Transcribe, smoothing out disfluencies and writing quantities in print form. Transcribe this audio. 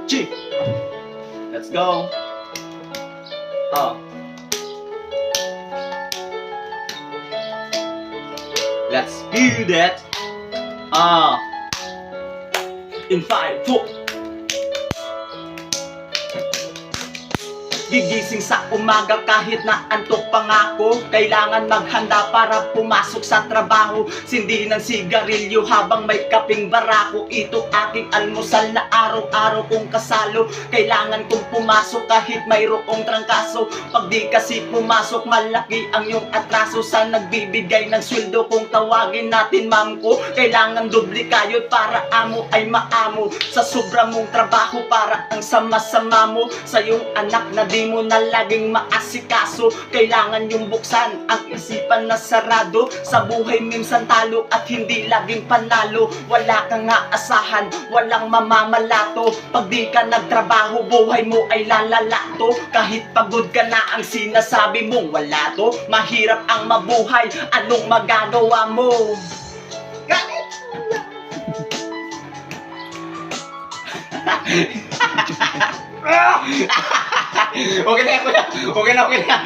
G. Let's go. Let's do that. In 5, 4. Gigising sa umaga kahit na antok pa nga ako. Kailangan maghanda para pumasok sa trabaho. Sindi ng sigarilyo habang may kaping barako. Ito aking almusal na araw-araw kong kasalo. Kailangan kong pumasok kahit mayroong trangkaso. Pag di kasi pumasok malaki ang iyong atraso. Sa nagbibigay ng sweldo kung tawagin natin ma'am ko. Kailangan doble kayod para amo ay maamo. Sa sobra mong trabaho para ang sama-sama mo. Sa iyong anak na di mo na laging maasikaso. Kailangan yung buksan ang isipan na sarado. Sa buhay minsan talo at hindi laging panalo. Wala kang aasahan, walang mamamalato. Pag di ka nagtrabaho, buhay mo ay lalalato. Kahit pagod ka na ang sinasabi mong wala to. Mahirap ang mabuhay, anong magagawa mo? Ganit! Okay na, okay na.